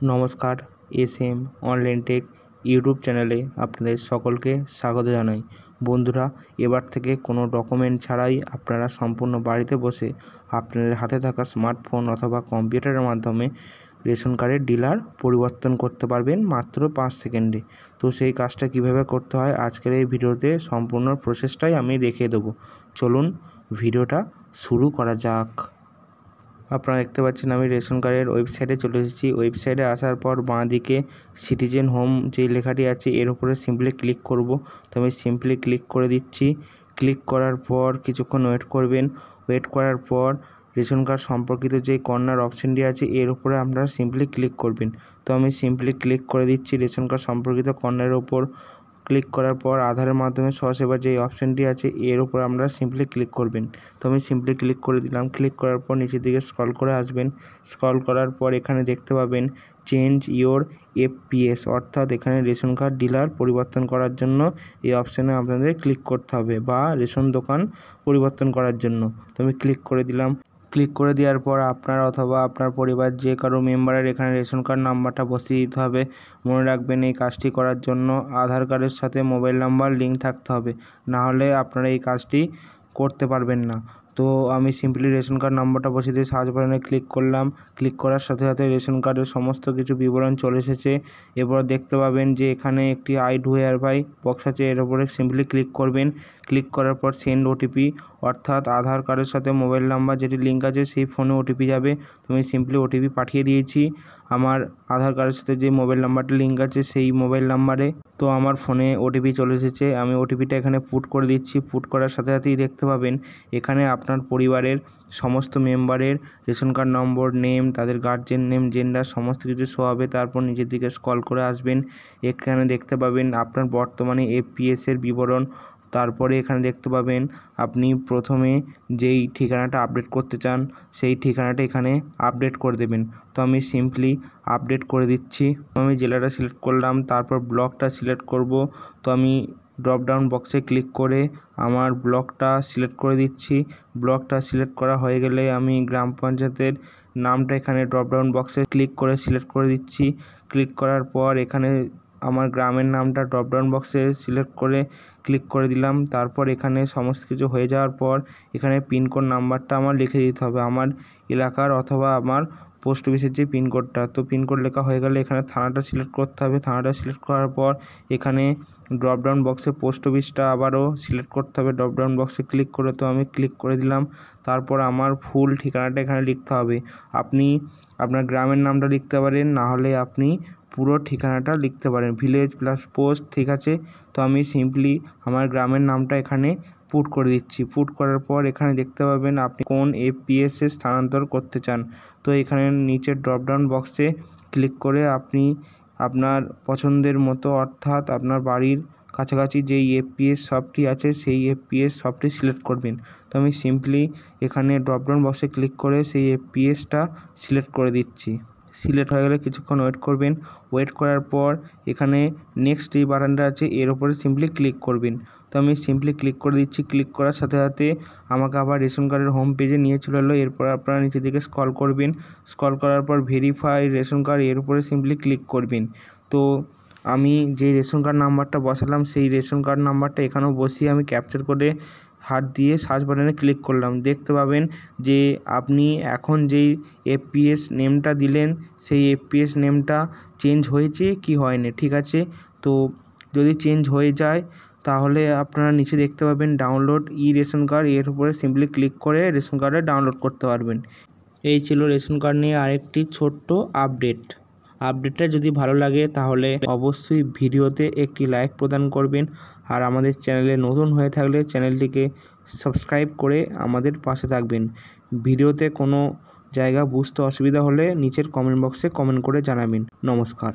নমস্কার, SM online take YouTube চ্যানেলে আপনাদের সকলকে স্বাগত জানাই। বন্ধুরা, এবার থেকে কোনো ডকুমেন্ট ছাড়াই আপনারা সম্পূর্ণ বাড়িতে বসে আপনাদের হাতে থাকা স্মার্টফোন অথবা কম্পিউটারের মাধ্যমে রেশন কার্ডের ডিলার পরিবর্তন করতে পারবেন মাত্র 5 সেকেন্ডে। তো সেই কাজটা কিভাবে করতে হয় আজকের এই ভিডিওতে সম্পূর্ণ প্রসেসটাই আমি দেখিয়ে দেবো। চলুন ভিডিওটা শুরু করা যাক। আপনারা দেখতে পাচ্ছেন আমি রেশন কার্ডের ওয়েবসাইটে চলে এসেছি। ওয়েবসাইটে আসার পর বাঁ দিকে সিটিজেন হোম যে লেখাটি আছে এর উপরে সিম্পলি ক্লিক করব। তো আমি সিম্পলি ক্লিক করে দিচ্ছি। ক্লিক করার পর কিছুক্ষণ ওয়েট করবেন। ওয়েট করার পর রেশন কার্ড সম্পর্কিত যে কর্নার অপশানটি আছে এর উপরে আপনারা সিম্পলি ক্লিক করবেন। তো আমি সিম্পলি ক্লিক করে দিচ্ছি রেশন কার্ড সম্পর্কিত কর্নারের ওপর। ক্লিক করার পর আধারের মাধ্যমে স্বসেবা যে অপশানটি আছে এর উপর আপনারা সিম্পলি ক্লিক করবেন। তো আমি সিম্পলি ক্লিক করে দিলাম। ক্লিক করার পর নিচের দিকে স্ক্রল করে আসবেন। স্ক্রল করার পর এখানে দেখতে পাবেন চেঞ্জ ইওর এফপিএস, অর্থাৎ এখানে রেশন কার্ড ডিলার পরিবর্তন করার জন্য এই অপশানে আপনাদের ক্লিক করতে হবে, বা রেশন দোকান পরিবর্তন করার জন্য। তো আমি ক্লিক করে দিলাম। ক্লিক করে দেওয়ার পর আপনার অথবা আপনার পরিবার যে কারো মেম্বারের এখানে রেশন কার্ড নাম্বারটা বসিয়ে দিতে হবে। মনে রাখবেন এই কাজটি করার জন্য আধার কার্ডের সাথে মোবাইল নাম্বার লিঙ্ক থাকতে হবে, না হলে আপনারা এই কাজটি করতে পারবেন না। তো আমি সিম্পলি রেশন কার্ড নাম্বারটা বসিয়ে দিয়ে সার্চ বাটনে ক্লিক করলাম। ক্লিক করার সাথে সাথে রেশন কার্ডের সমস্ত কিছু বিবরণ চলে এসেছে। এরপর দেখতে পাবেন যে এখানে একটি আই ডু হেয়ারবাই বক্স আছে, এর উপরে সিম্পলি ক্লিক করবেন। ক্লিক করার পর সেন্ড ওটিপি, অর্থাৎ আধার কার্ডের সাথে মোবাইল নাম্বার যেটি লিঙ্ক আছে সেই ফোনে ওটিপি যাবে। তো আমি সিম্পলি ওটিপি পাঠিয়ে দিয়েছি আমার আধার কার্ডের সাথে যে মোবাইল নাম্বারটি লিঙ্ক আছে সেই মোবাইল নাম্বারে। তো আমার ফোনে ওটিপি চলে এসেছে। আমি ওটিপিটা এখানে পুট করে দিচ্ছি। পুট করার সাথে সাথেই দেখতে পাবেন এখানে আপনার পরিবারের সমস্ত মেম্বারের রেশন কার্ড নম্বর, নেম, তাদের গার্জেন নেম, জেন্ডার সমস্ত কিছু শো হবে। তারপর নিচের দিকে স্ক্রল করে আসবেন। এখানে দেখতে পাবেন আপনার বর্তমানে এফপিএসের বিবরণ। তারপরে এখানে দেখতে পাবেন আপনি প্রথমে যেই ঠিকানাটা আপডেট করতে চান সেই ঠিকানাটা এখানে আপডেট করে দেবেন। তো আমি সিম্পলি আপডেট করে দিচ্ছি। আমি জেলাটা সিলেক্ট করলাম, তারপর ব্লকটা সিলেক্ট করব। তো আমি ড্রপ ডাউন বক্সে ক্লিক করে আমার ব্লকটা সিলেক্ট করে দিচ্ছি। ব্লকটা সিলেক্ট করা হয়ে গেলে আমি গ্রাম পঞ্চায়েতের নামটা এখানে ড্রপ ডাউন বক্সে ক্লিক করে সিলেক্ট করে দিচ্ছি। ক্লিক করার পর এখানে আমার গ্রামের নামটা ড্রপ ডাউন বক্সে সিলেক্ট করে ক্লিক করে দিলাম। তারপর এখানে সমস্ত কিছু হয়ে যাওয়ার পর এখানে পিনকোড নাম্বারটা আমার লিখে দিতে হবে, আমার এলাকার অথবা আমার পোস্ট অফিসের যে পিনকোডটা। তো পিনকোড লেখা হয়ে গেলে এখানে থানাটা সিলেক্ট করতে হবে। থানাটা সিলেক্ট করার পর এখানে ড্রপ ডাউন বক্সে পোস্ট অফিসটা আবারও সিলেক্ট করতে হবে ড্রপ ডাউন বক্সে ক্লিক করে। তো আমি ক্লিক করে দিলাম। তারপর আমার ফুল ঠিকানাটা এখানে লিখতে হবে। আপনি আপনার গ্রামের নামটা লিখতে পারেন, না হলে আপনি পুরো ঠিকানাটা লিখতে পারেন, ভিলেজ প্লাস পোস্ট, ঠিক আছে। তো আমি সিম্পলি আমার গ্রামের নামটা এখানে পুট করে দিচ্ছি। পুট করার পর এখানে দেখতে পাবেন আপনি কোন এফপিএসে স্থানান্তর করতে চান। তো এখানে নিচের ড্রপ ডাউন বক্সে ক্লিক করে আপনি আপনার পছন্দের মতো, অর্থাৎ আপনার বাড়ির কাছাকাছি যেই এফপিএস শপটি আছে সেই এফপিএস শপটি সিলেক্ট করবেন। তো আমি সিম্পলি এখানে ড্রপ ডাউন বক্সে ক্লিক করে সেই এফপিএসটা সিলেক্ট করে দিচ্ছি। সিলেক্ট হয়ে গেলে কিছুক্ষণ ওয়েট করবেন। ওয়েট করার পর এখানে নেক্সট এই বাটনটা আছে এর উপরে সিম্পলি ক্লিক করবেন। তো আমি সিম্পলি ক্লিক করে দিচ্ছি। ক্লিক করার সাথে সাথে আমাকে আবার রেশন কার্ডের হোম পেজে নিয়ে চলে এলো। এরপর আপনারা নিচের দিকে স্ক্রল করবেন। স্ক্রল করার পর ভেরিফাই রেশন কার্ড এর উপরে সিম্পলি ক্লিক করবেন। তো আমি যে রেশন কার্ড নাম্বারটা বসালাম সেই রেশন কার্ড নাম্বারটা এখানেও বসিয়ে আমি ক্যাপচার করে হাত দিয়ে সার্চ বাটনে ক্লিক করলাম। দেখতে পাবেন যে আপনি এখন যেই এফপিএস নেমটা দিলেন সেই এফপিএস নেমটা চেঞ্জ হয়েছে কি হয়নি, ঠিক আছে। তো যদি চেঞ্জ হয়ে যায় তাহলে আপনারা নিচে দেখতে পাবেন ডাউনলোড ই রেশন কার্ড, এর উপরে সিম্পলি ক্লিক করে রেশন কার্ডে ডাউনলোড করতে পারবেন। এই ছিল রেশন কার্ড নিয়ে আরেকটি ছোট্ট আপডেটটা যদি ভালো লাগে তাহলে অবশ্যই ভিডিওতে একটি লাইক প্রদান করবেন, আর আমাদের চ্যানেলে নতুন হয়ে থাকলে চ্যানেলটিকে সাবস্ক্রাইব করে আমাদের পাশে থাকবেন। ভিডিওতে কোনো জায়গা বুঝতে অসুবিধা হলে নিচের কমেন্ট বক্সে কমেন্ট করে জানাবেন। নমস্কার।